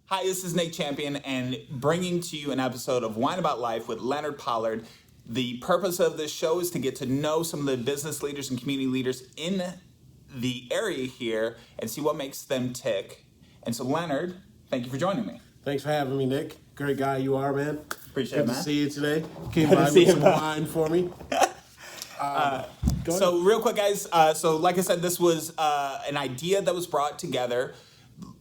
Hi, this is Nate Champion, and bringing to you an episode of Wine About Life with Leonard Pollard. The purpose of this show is to get to know some of the business leaders and community leaders in the area here and see what makes them tick. And so, Leonard, thank you for joining me. Thanks for having me, Nick. Great guy you are, man. Appreciate it, man. Good to see you today. Came Good to by see with you, some man. wine for me. So real quick, guys, so like I said, this was an idea that was brought together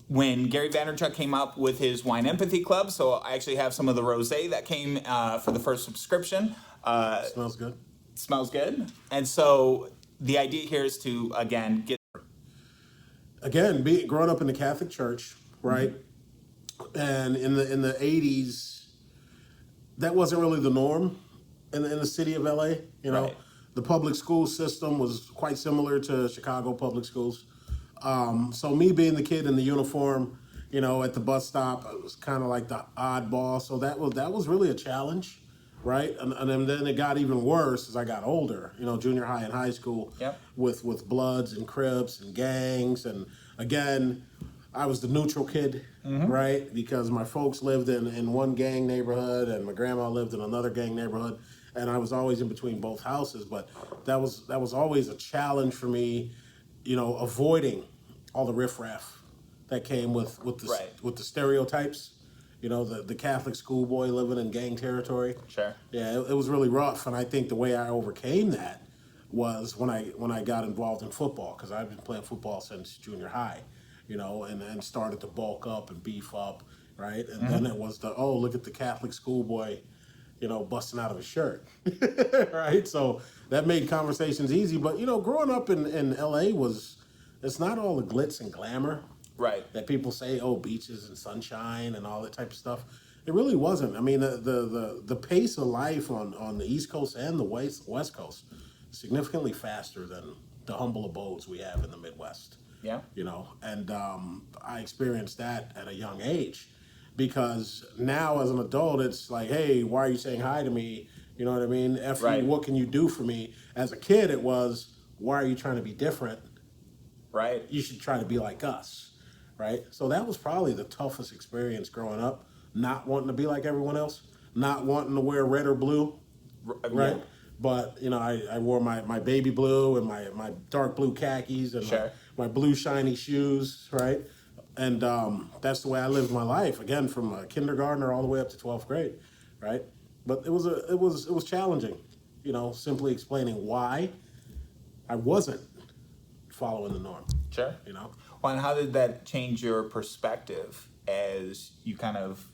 when Gary Vaynerchuk came up with his Wine Empathy Club. So I actually have some of the rosé that came for the first subscription. Smells good. Smells good. And so the idea here is to, again, get... Growing up in the Catholic Church, right? Mm-hmm. And in the 80s, that wasn't really the norm in the city of LA. You know, Right. The public school system was quite similar to Chicago public schools. So me being the kid in the uniform, you know, at the bus stop, I was kind of like the oddball. So that was really a challenge, right? And then it got even worse as I got older, you know, junior high and high school. Yep. with Bloods and Crips and gangs. And again, I was the neutral kid, right? Because my folks lived in one gang neighborhood and my grandma lived in another gang neighborhood. And I was always in between both houses. But that was always a challenge for me, you know, avoiding all the riffraff that came with the stereotypes. You know, the Catholic schoolboy living in gang territory. Sure. Yeah, it was really rough. And I think the way I overcame that was when I got involved in football, because I've been playing football since junior high, you know, and started to bulk up and beef up, right? And then it was look at the Catholic schoolboy, you know, busting out of his shirt, right? So that made conversations easy. But, you know, growing up in LA it's not all the glitz and glamour. Right. That people say, oh, beaches and sunshine and all that type of stuff. It really wasn't. I mean, the pace of life on the East Coast and the West Coast is significantly faster than the humble abodes we have in the Midwest. Yeah. You know, and I experienced that at a young age, because now as an adult, it's like, hey, why are you saying hi to me? You know what I mean? Right. What can you do for me? As a kid, it was, why are you trying to be different? Right. You should try to be like us, right? So that was probably the toughest experience growing up, not wanting to be like everyone else, not wanting to wear red or blue, right? Yeah. But, you know, I wore my baby blue and my dark blue khakis and Sure. my blue shiny shoes, right? And that's the way I lived my life, again, from a kindergartner all the way up to 12th grade, right? But it was challenging, you know, simply explaining why I wasn't following the norm. Sure. You know? Well, and how did that change your perspective as you kind of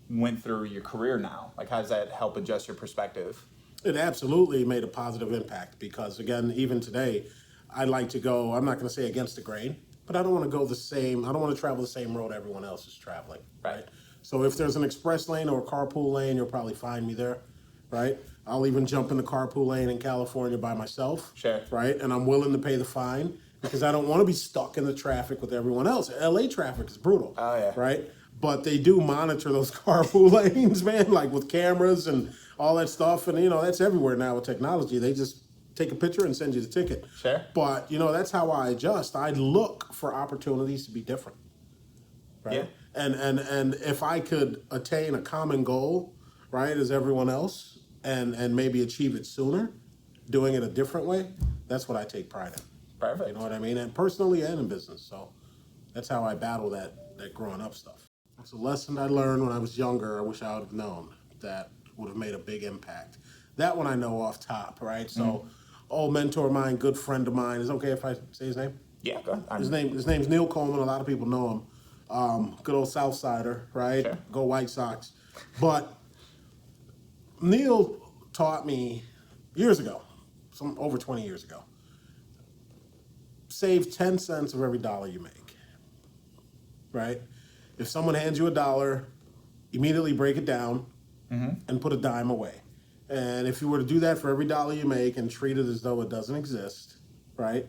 went through your career now? Like, how does that help adjust your perspective? It absolutely made a positive impact, because, again, even today, I like to go, I'm not going to say against the grain, but I don't want to I don't want to travel the same road everyone else is traveling, right? So if there's an express lane or a carpool lane, you'll probably find me there, right? I'll even jump in the carpool lane in California by myself, Sure. right? And I'm willing to pay the fine, because I don't want to be stuck in the traffic with everyone else. LA traffic is brutal, Oh, yeah. right? But they do monitor those carpool lanes, man, like with cameras and all that stuff. And, you know, that's everywhere now with technology. They just take a picture and send you the ticket. Sure. But, you know, that's how I adjust. I look for opportunities to be different, right? Yeah. And if I could attain a common goal, right, as everyone else, and maybe achieve it sooner, doing it a different way, that's what I take pride in. Perfect. You know what I mean? And personally and in business. So that's how I battle that growing up stuff. It's a lesson I learned when I was younger. I wish I would have known that would have made a big impact. That one I know off top, right? So, old mentor of mine, good friend of mine. Is it okay if I say his name? Yeah, go ahead. His name's Neil Coleman. A lot of people know him. Good old South Sider, right? Sure. Go White Sox. But Neil taught me years ago, over 20 years ago, save 10 cents of every dollar you make, right? If someone hands you $1, immediately break it down and put a dime away. And if you were to do that for every dollar you make and treat it as though it doesn't exist, right,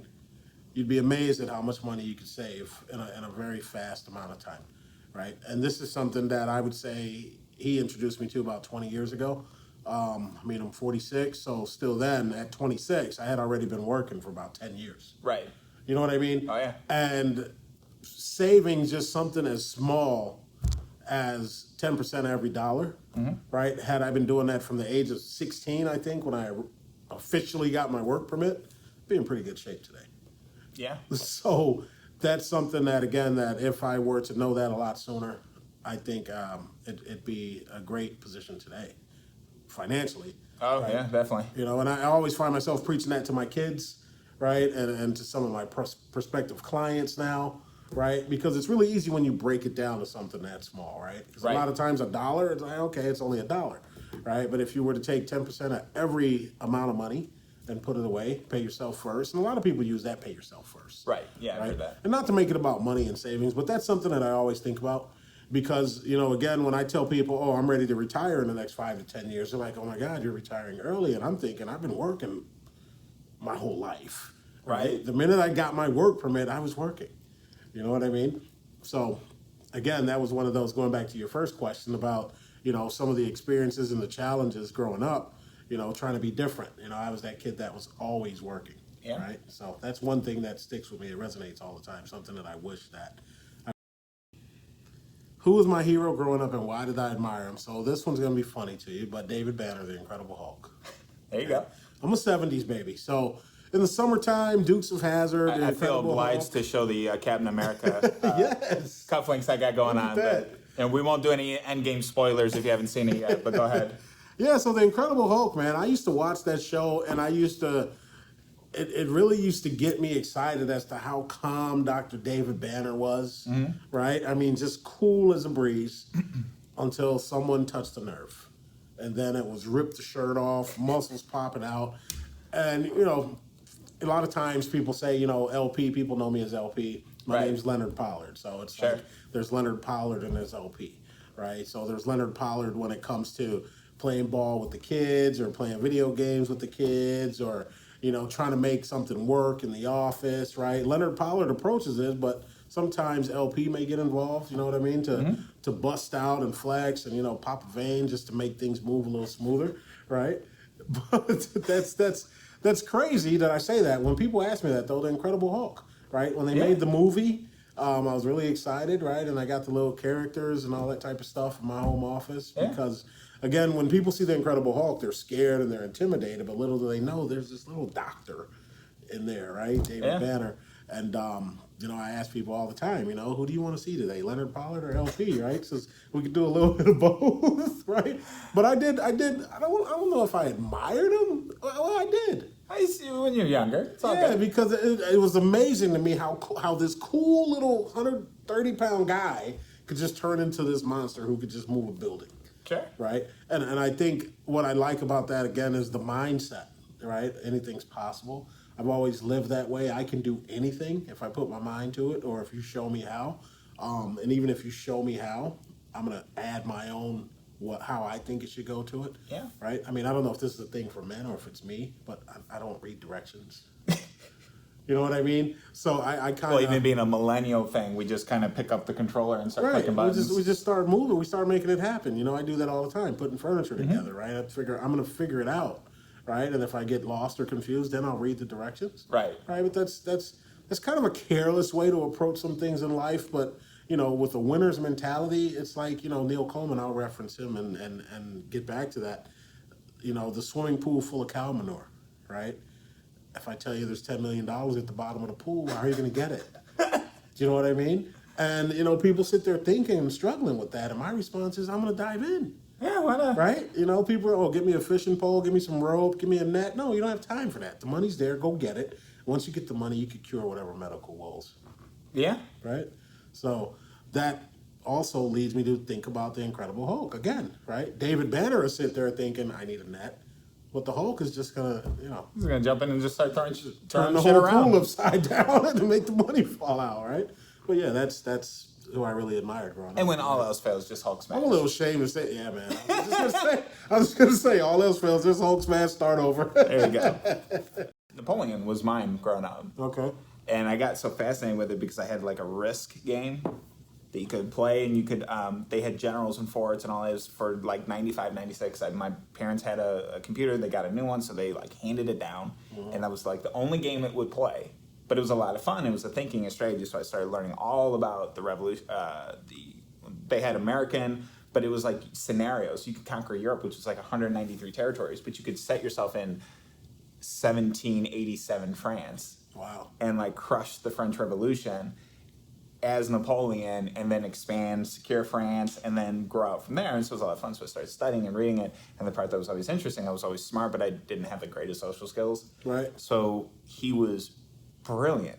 you'd be amazed at how much money you could save in a very fast amount of time, right? And this is something that I would say he introduced me to about 20 years ago. I mean, I'm 46, so still then, at 26, I had already been working for about 10 years. Right. You know what I mean? Oh, yeah. And saving just something as small as 10% of every dollar, right? Had I been doing that from the age of 16, I think, when I officially got my work permit, I'd be in pretty good shape today. Yeah. So that's something that, again, that if I were to know that a lot sooner, I think it'd be a great position today, financially. Oh, right? yeah, definitely. You know, and I always find myself preaching that to my kids, right? And to some of my prospective clients now, right? Because it's really easy when you break it down to something that small, right? Because Right. a lot of times $1, it's like, okay, it's only $1, right? But if you were to take 10% of every amount of money and put it away, pay yourself first. And a lot of people use that, pay yourself first. Right. Yeah, I Right? heard that. And not to make it about money and savings, but that's something that I always think about. Because, you know, again, when I tell people, oh, I'm ready to retire in the next 5 to 10 years, they're like, oh my God, you're retiring early. And I'm thinking, I've been working my whole life. Right. The minute I got my work permit, I was working. You know what I mean? So, again, that was one of those, going back to your first question about, you know, some of the experiences and the challenges growing up, you know, trying to be different. You know, I was that kid that was always working. Yeah. Right? So that's one thing that sticks with me. It resonates all the time. Something that I wish that. Who was my hero growing up and why did I admire him? So this one's going to be funny to you, but David Banner, the Incredible Hulk. There you go. I'm a 70s baby. So in the summertime, Dukes of Hazzard, I feel Incredible obliged Hulk. to show the Captain America Yes. cufflinks I got going on. that. But, and we won't do any Endgame spoilers if you haven't seen it yet, but go ahead. Yeah, so the Incredible Hulk, man, I used to watch that show and I used to, it really used to get me excited as to how calm Dr. David Banner was, right? I mean, just cool as a breeze until someone touched a nerve. And then it was rip the shirt off, muscles popping out. And, you know, a lot of times people say, you know, LP, people know me as LP. My Right. name's Leonard Pollard. So it's Sure. like there's Leonard Pollard and there's LP, right? So there's Leonard Pollard when it comes to playing ball with the kids or playing video games with the kids or, you know, trying to make something work in the office, right? Leonard Pollard approaches it, but sometimes LP may get involved, you know what I mean? To bust out and flex and, you know, pop a vein just to make things move a little smoother, right? But that's crazy that I say that. When people ask me that, though, the Incredible Hulk, right? When they made the movie, I was really excited, right? And I got the little characters and all that type of stuff in my home office because, again, when people see the Incredible Hulk, they're scared and they're intimidated, but little do they know there's this little doctor in there, right? David Banner. And, you know, I ask people all the time, you know, who do you want to see today, Leonard Pollard or LP, right? So we could do a little bit of both, right? But I don't know if I admired him. Well, I did. I see you when you're younger. It's all Yeah, good. because it was amazing to me how this cool little 130-pound guy could just turn into this monster who could just move a building. Sure. Right? And I think what I like about that, again, is the mindset, right? Anything's possible. I've always lived that way. I can do anything if I put my mind to it or if you show me how. And even if you show me how, I'm going to add my own how I think it should go to it. Yeah. Right? I mean, I don't know if this is a thing for men or if it's me, but I don't read directions. You know what I mean? So I kind of... Well, even being a millennial thing, we just kind of pick up the controller and start clicking buttons. We just start moving. We start making it happen. You know, I do that all the time, putting furniture together, right? I'm going to figure it out, right? And if I get lost or confused, then I'll read the directions. Right. Right, but that's kind of a careless way to approach some things in life, but, you know, with a winner's mentality, it's like, you know, Neil Coleman, I'll reference him and get back to that. You know, the swimming pool full of cow manure, right? If I tell you there's $10 million at the bottom of the pool, how are you going to get it? Do you know what I mean? And, you know, people sit there thinking and struggling with that. And my response is, I'm going to dive in. Yeah, why not? Right? You know, people are, give me a fishing pole, give me some rope, give me a net. No, you don't have time for that. The money's there. Go get it. Once you get the money, you can cure whatever medical woes. Yeah. Right? So that also leads me to think about the Incredible Hulk again, right? David Banner is sitting there thinking, I need a net. But the Hulk is just going to, you know, He's going to jump in and just start turn throwing the shit whole around. pool upside down to make the money fall out, right? But yeah, that's who I really admired growing up. And when all else fails, just Hulk smash. I'm a little ashamed to say, yeah, man. I was just gonna say, all else fails, just Hulk smash, start over. There you go. Napoleon was mine growing up. Okay. And I got so fascinated with it because I had like a Risk game that you could play, and you could, they had generals and forts and all this for like 95, 96. My parents had a computer, they got a new one, so they like handed it down. And that was like the only game it would play. But it was a lot of fun. It was a thinking and strategy, so I started learning all about the revolution, they had American, but it was like scenarios. You could conquer Europe, which was like 193 territories, but you could set yourself in 1787 France. Wow. And like crush the French Revolution as Napoleon, and then expand, secure France, and then grow out from there. And so it was a lot of fun. So I started studying and reading it. And the part that was always interesting, I was always smart, but I didn't have the greatest social skills. Right. So he was brilliant.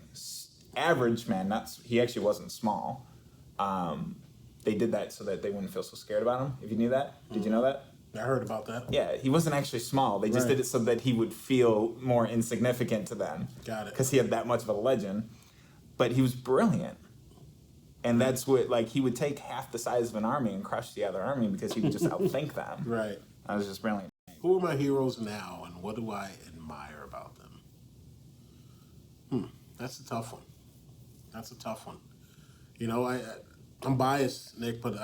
Average man, he actually wasn't small. They did that so that they wouldn't feel so scared about him. If you knew that, did you know that? I heard about that. Yeah, he wasn't actually small. They just did it so that he would feel more insignificant to them. Got it. Because he had that much of a legend. But he was brilliant. And that's what, like, he would take half the size of an army and crush the other army because he would just outthink them. Right. I was just brilliant. Who are my heroes now, and what do I admire about them? That's a tough one. That's a tough one. You know, I'm biased, Nick, but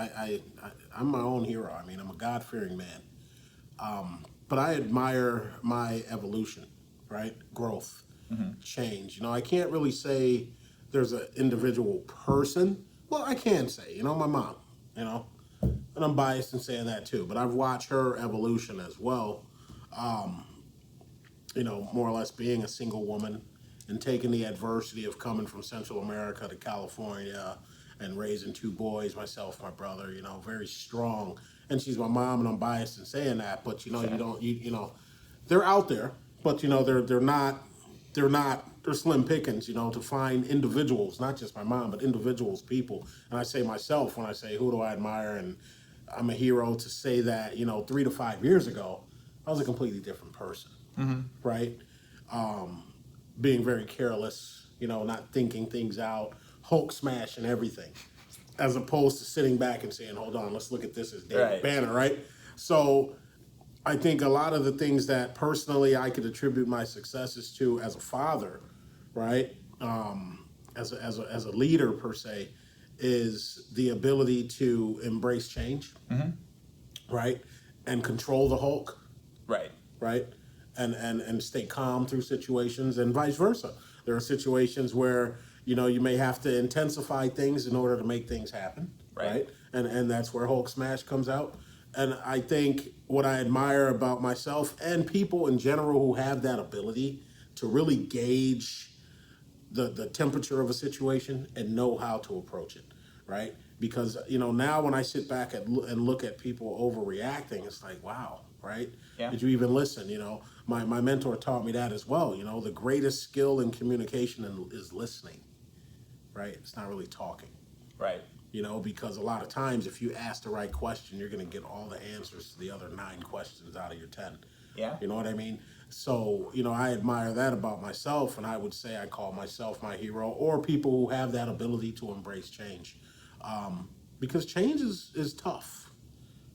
I'm my own hero. I mean, I'm a God-fearing man. But I admire my evolution, right? Growth, change. You know, I can't really say there's an individual person. Well, I can say, you know, my mom, you know, and I'm biased in saying that too, but I've watched her evolution as well. You know, more or less being a single woman and taking the adversity of coming from Central America to California and raising two boys, myself, my brother, you know, very strong. And she's my mom, and I'm biased in saying that, but you know, you know, they're out there, but you know, they're slim pickings, you know, to find individuals, not just my mom, but individuals, people. And I say myself when I say, who do I admire? And I'm a hero, to say that, you know, 3 to 5 years ago, I was a completely different person, right? Being very careless, you know, not thinking things out, Hulk smash and everything, as opposed to sitting back and saying, hold on, let's look at this as David Banner, right? So I think a lot of the things that personally I could attribute my successes to as a father, right, as a leader per se, is the ability to embrace change, right, and control the Hulk, right, and stay calm through situations, and vice versa. There are situations where, you know, you may have to intensify things in order to make things happen, right? And that's where Hulk smash comes out. And I think what I admire about myself and people in general who have that ability to really gauge the temperature of a situation and know how to approach it, right? Because, you know, now when I sit back and look at people overreacting, it's like, wow, right? Yeah. Did you even listen? You know, my mentor taught me that as well. You know, the greatest skill in communication is listening, right? It's not really talking. Right. You know, because a lot of times if you ask the right question, you're going to get all the answers to the other 9 questions out of your 10. Yeah. You know what I mean? So, you know, I admire that about myself, and I would say I call myself my hero, or people who have that ability to embrace change. Because change is tough,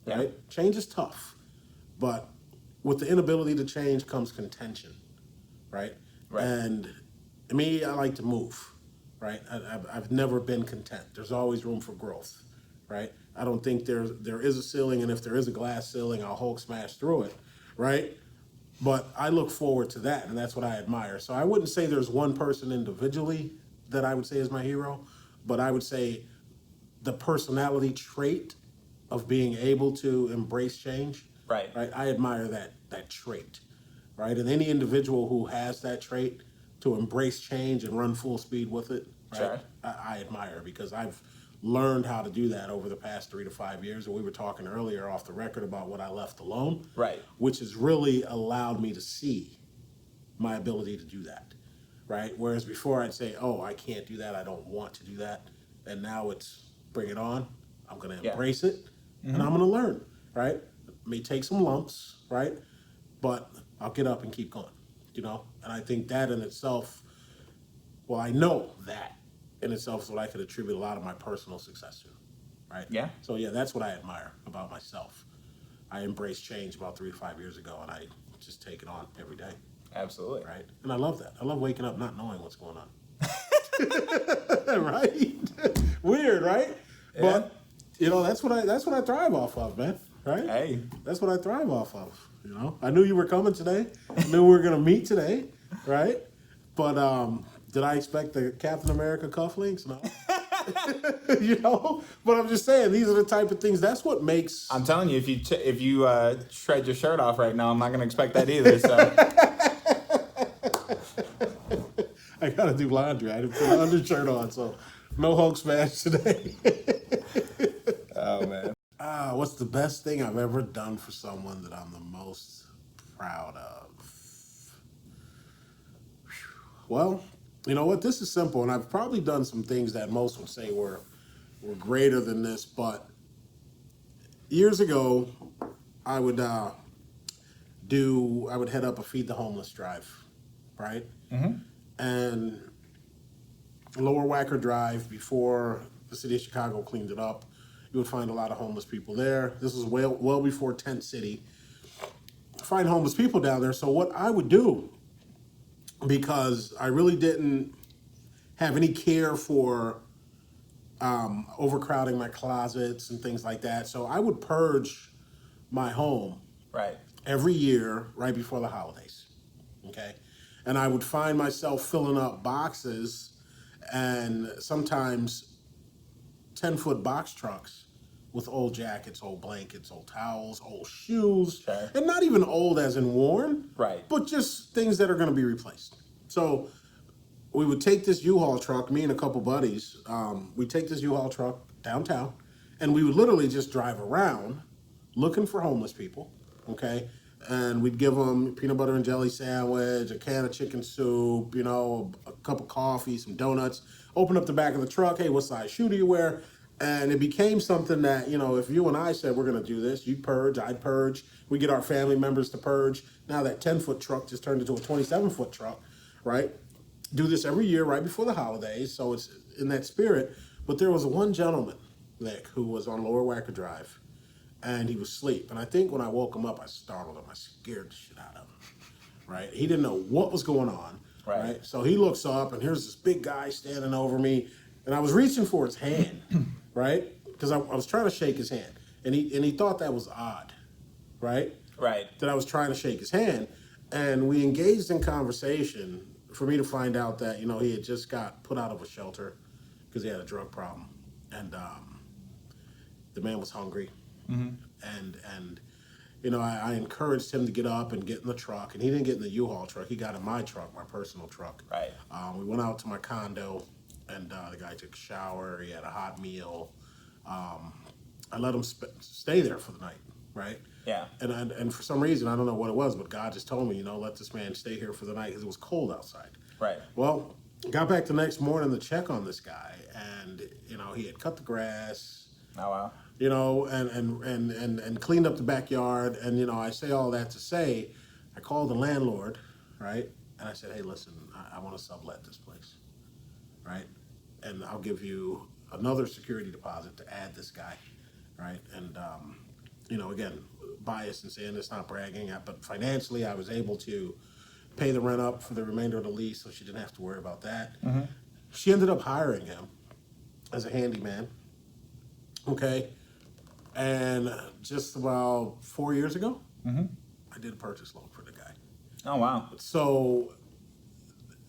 right? Yeah. Change is tough. But with the inability to change comes contention, right? And me, I like to move. Right, I've never been content. There's always room for growth, right? I don't think there is a ceiling, and if there is a glass ceiling, I'll Hulk smash through it, right? But I look forward to that, and that's what I admire. So I wouldn't say there's one person individually that I would say is my hero, but I would say the personality trait of being able to embrace change, right? I admire that trait, right? And any individual who has that trait, to embrace change and run full speed with it, right? Sure. I admire, because I've learned how to do that over the past 3 to 5 years. And we were talking earlier off the record about what I left alone, right? Which has really allowed me to see my ability to do that, right? Whereas before I'd say, oh, I can't do that, I don't want to do that. And now it's bring it on. I'm going to embrace it, and I'm going to learn, right? It may take some lumps, right? But I'll get up and keep going. You know, and I think that in itself, well, I know that in itself is what I could attribute a lot of my personal success to, right? Yeah. So yeah, that's what I admire about myself. I embraced change about 3 to 5 years ago, and I just take it on every day. Absolutely. Right. And I love that. I love waking up not knowing what's going on. Right? Weird, right? Yeah. But you know, that's what I thrive off of, man. Right? Hey. That's what I thrive off of. You know, I knew you were coming today. I knew we were going to meet today, right? But did I expect the Captain America cufflinks? No. You know, but I'm just saying these are the type of things. That's what makes. I'm telling you, if you shred your shirt off right now, I'm not going to expect that either. So I gotta do laundry. I didn't put an undershirt on, so no Hulk smash today. oh man. What's the best thing I've ever done for someone that I'm the most proud of? Well, you know what? This is simple, and I've probably done some things that most would say were greater than this. But years ago, I would head up a Feed the Homeless drive, right? And Lower Wacker Drive, before the city of Chicago cleaned it up, you would find a lot of homeless people there. This was well before Tent City. Find homeless people down there. So what I would do, because I really didn't have any care for overcrowding my closets and things like that, so I would purge my home Right. every year right before the holidays. Okay? And I would find myself filling up boxes and sometimes 10-foot box trucks with old jackets, old blankets, old towels, old shoes, Sure. and not even old as in worn, Right. but just things that are going to be replaced. So we would take this U-Haul truck, me and a couple buddies, we'd take this U-Haul truck downtown, and we would literally just drive around looking for homeless people, okay? And we'd give them a peanut butter and jelly sandwich, a can of chicken soup, you know, a cup of coffee, some donuts. Open up the back of the truck. Hey, what size shoe do you wear? And it became something that, you know, if you and I said we're going to do this, you'd purge, I'd purge. We get our family members to purge. Now that 10-foot truck just turned into a 27-foot truck, right? Do this every year right before the holidays, so it's in that spirit. But there was one gentleman, Nick, who was on Lower Wacker Drive, and he was asleep. And I think when I woke him up, I startled him. I scared the shit out of him, right? He didn't know what was going on, right? So he looks up, and here's this big guy standing over me, and I was reaching for his hand, right? Because I was trying to shake his hand, and he thought that was odd, right? Right. That I was trying to shake his hand, and we engaged in conversation for me to find out that, you know, he had just got put out of a shelter because he had a drug problem, and the man was hungry. And you know, I encouraged him to get up and get in the truck, and he didn't get in the U-Haul truck. He got in my truck, my personal truck. Right. We went out to my condo, and the guy took a shower. He had a hot meal. I let him stay there for the night, right? Yeah. And for some reason, I don't know what it was, but God just told me, you know, let this man stay here for the night because it was cold outside. Right. Well, got back the next morning to check on this guy, and you know, he had cut the grass. Oh wow. You know, and cleaned up the backyard. And, you know, I say all that to say, I called the landlord, right? And I said, hey, listen, I want to sublet this place, right? And I'll give you another security deposit to add this guy, right? And, you know, again, biased and saying it's not bragging, but financially I was able to pay the rent up for the remainder of the lease, so she didn't have to worry about that. She ended up hiring him as a handyman, okay? And just about 4 years ago, I did a purchase loan for the guy. Oh wow. So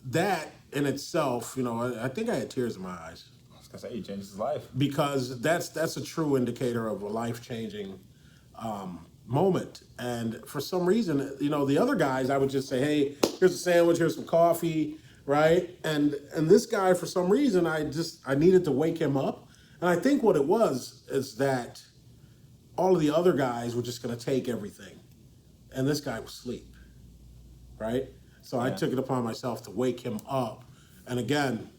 that in itself, you know, I think I had tears in my eyes. I was gonna say you changed his life. Because that's a true indicator of a life-changing moment. And for some reason, you know, the other guys, I would just say, hey, here's a sandwich, here's some coffee, right? And this guy, for some reason, I needed to wake him up. And I think what it was is that all of the other guys were just going to take everything. And this guy was asleep, right? So I took it upon myself to wake him up. And again,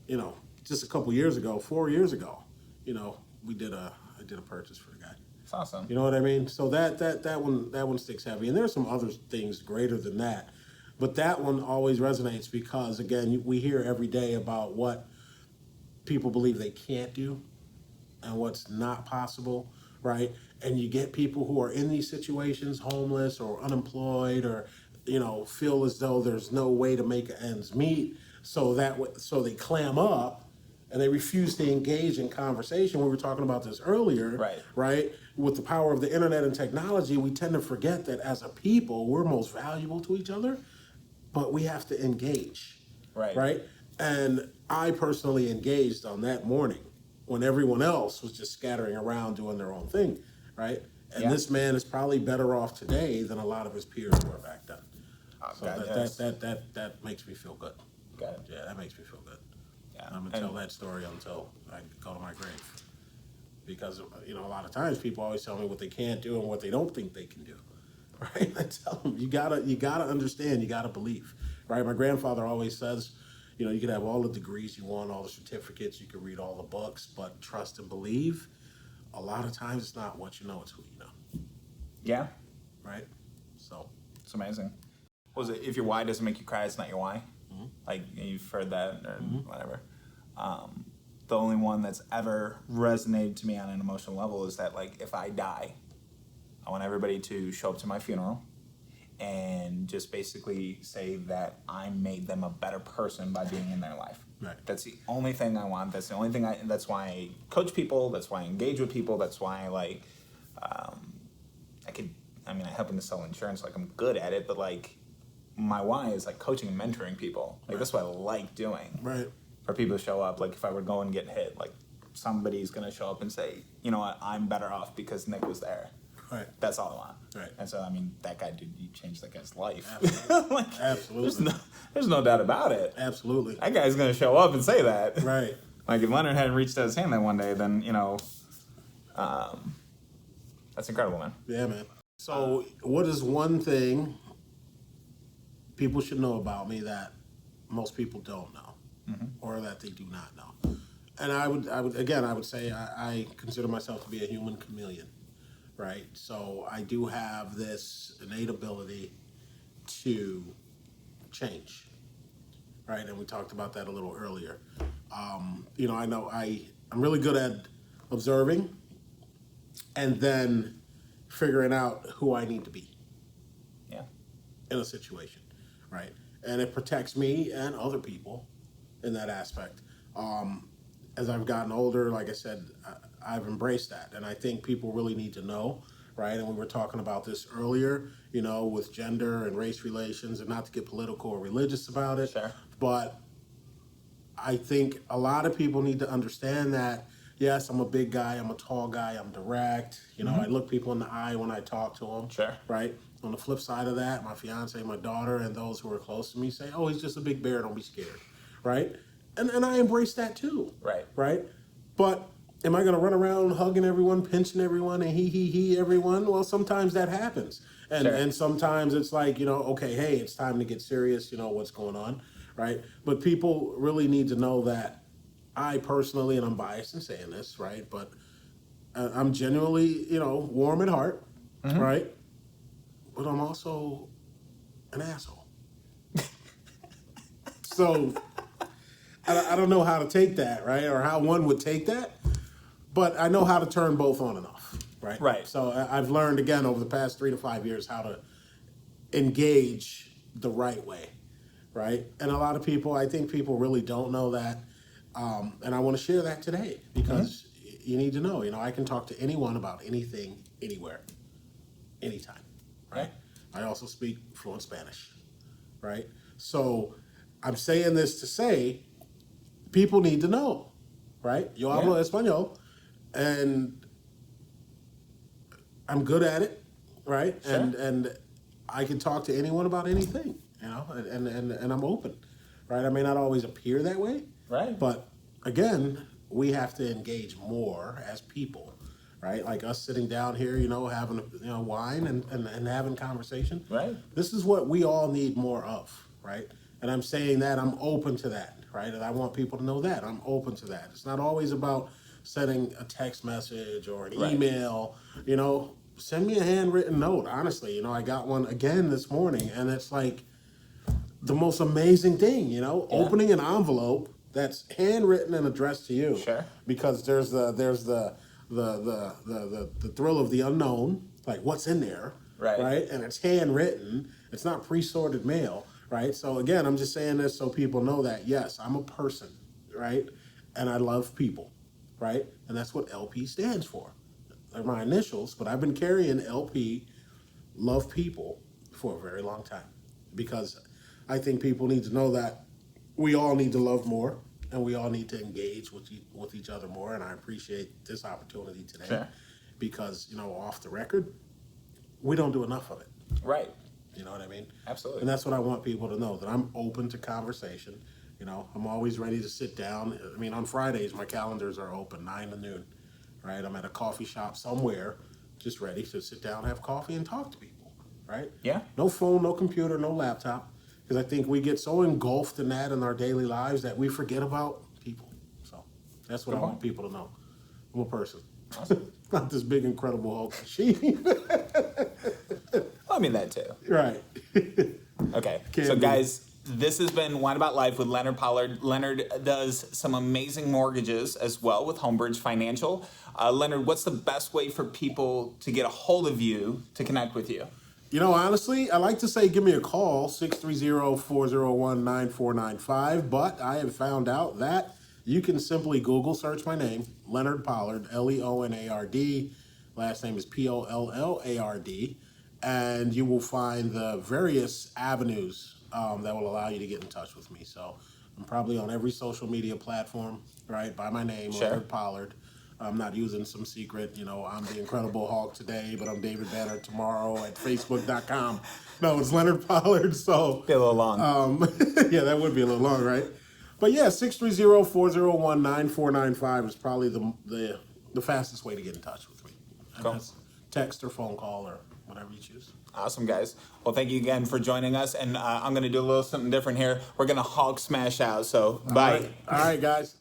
you know, just a couple years ago, 4 years ago, you know, I did a purchase for the guy. It's awesome. You know what I mean? So that one sticks heavy. And there's some other things greater than that. But that one always resonates because, again, we hear every day about what people believe they can't do and what's not possible, right? And you get people who are in these situations, homeless or unemployed, or, you know, feel as though there's no way to make ends meet. So they clam up and they refuse to engage in conversation. We were talking about this earlier, right? With the power of the internet and technology, we tend to forget that as a people, we're most valuable to each other, but we have to engage, right? And I personally engaged on that morning. when everyone else was just scattering around doing their own thing, right? And Yeah. this man is probably better off today than a lot of his peers were back then. So God, that makes me feel good. Got it. Yeah, that makes me feel good. Yeah. I'm gonna tell that story until I go to my grave, because a lot of times people always tell me what they can't do and what they don't think they can do, right? I tell them you gotta understand, you gotta believe, right? My grandfather always says, you can have all the degrees you want, all the certificates, you can read all the books, but trust and believe. A lot of times it's not what you know, it's who you know. Yeah. Right? So It's amazing. Was it if your why doesn't make you cry, it's not your why? Mm-hmm. Like you've heard that or whatever. The only one that's ever resonated to me on an emotional level is that, like, if I die, I want everybody to show up to my funeral and just basically say that I made them a better person by being in their life. Right. That's the only thing I want. That's the only thing that's why I coach people. That's why I engage with people. That's why I help them to sell insurance. Like, I'm good at it, but like my why is like coaching and mentoring people. Like, that's what I like doing. right. For people to show up, like if I were to go and get hit, like somebody's gonna show up and say, you know what, I'm better off because Nick was there. Right. That's all I want. Right. And so, that guy, dude, you changed that guy's life. Absolutely. Like, Absolutely. There's no doubt about it. Absolutely. That guy's gonna show up and say that. Right. Like, if Leonard hadn't reached out his hand that one day, then that's incredible, man. Yeah, man. So, what is one thing people should know about me that most people don't know, or that they do not know? And I would say I consider myself to be a human chameleon, right? So I do have this innate ability to change, right? And we talked about that a little earlier. I know I'm really good at observing and then figuring out who I need to be. Yeah. In a situation, right? And it protects me and other people in that aspect. As I've gotten older, like I said, I've embraced that. And I think people really need to know, right? And we were talking about this earlier, with gender and race relations, and not to get political or religious about it. Sure. But I think a lot of people need to understand that, yes, I'm a big guy, I'm a tall guy, I'm direct. I look people in the eye when I talk to them. Sure. Right? On the flip side of that, my fiance, my daughter, and those who are close to me say, oh, he's just a big bear, don't be scared. Right? And I embrace that too. Right. Right? But am I going to run around hugging everyone, pinching everyone, and he everyone? Well, sometimes that happens. And sometimes it's like, okay, hey, it's time to get serious, what's going on, right? But people really need to know that I personally, and I'm biased in saying this, right? But I'm genuinely, warm at heart, right? But I'm also an asshole. So I don't know how to take that, right? Or how one would take that. But I know how to turn both on and off, right? Right. So I've learned, again, over the past 3 to 5 years how to engage the right way, right? And a lot of people, I think people really don't know that. And I want to share that today because you need to know, I can talk to anyone about anything, anywhere, anytime, right? I also speak fluent Spanish, right? So I'm saying this to say people need to know, right? Yo hablo español, and I'm good at it, right? Sure. And I can talk to anyone about anything, and I'm open, right? I may not always appear that way, Right. But again, we have to engage more as people, right? Like us sitting down here, having wine and having conversation. Right. This is what we all need more of, right? And I'm saying that I'm open to that, right? And I want people to know that I'm open to that. It's not always about sending a text message or an email, send me a handwritten note. Honestly, I got one again this morning, and it's like the most amazing thing, opening an envelope that's handwritten and addressed to you. Sure. Because there's the thrill of the unknown, like what's in there, right? And it's handwritten. It's not pre-sorted mail, right? So again, I'm just saying this so people know that yes, I'm a person, right? And I love people, right? And that's what LP stands for. They're my initials, but I've been carrying LP, love people, for a very long time because I think people need to know that we all need to love more, and we all need to engage with each other more. And I appreciate this opportunity today, Sure. because off the record, we don't do enough of it. Right. You know what I mean? Absolutely. And that's what I want people to know, that I'm open to conversation. I'm always ready to sit down. I mean, on Fridays, my calendars are open 9 to noon, right? I'm at a coffee shop somewhere, just ready to sit down, have coffee, and talk to people, right? Yeah. No phone, no computer, no laptop, because I think we get so engulfed in that in our daily lives that we forget about people. So that's what I want people to know. I'm a person. Awesome. Not this big, incredible Hulk machine. I mean that too. Right. Okay. Can So be. guys, this has been Wine About Life with Leonard Pollard. Leonard does some amazing mortgages as well with Homebridge Financial. Leonard, what's the best way for people to get a hold of you, to connect with you? Honestly, I like to say give me a call, 630-401-9495, but I have found out that you can simply Google search my name, Leonard Pollard, Leonard. Last name is Pollard, and you will find the various avenues that will allow you to get in touch with me. So I'm probably on every social media platform, right, by my name, Sure. Leonard Pollard. I'm not using some secret, I'm the Incredible Hulk today, but I'm David Banner tomorrow at Facebook.com. No, it's Leonard Pollard, so... Be a little long. yeah, that would be a little long, right? But yeah, 630-401-9495 is probably the fastest way to get in touch with me. And Cool. that's text or phone call or whatever you choose. Awesome, guys. Well, thank you again for joining us, and I'm going to do a little something different here. We're going to Hulk smash out, so bye. All right, guys.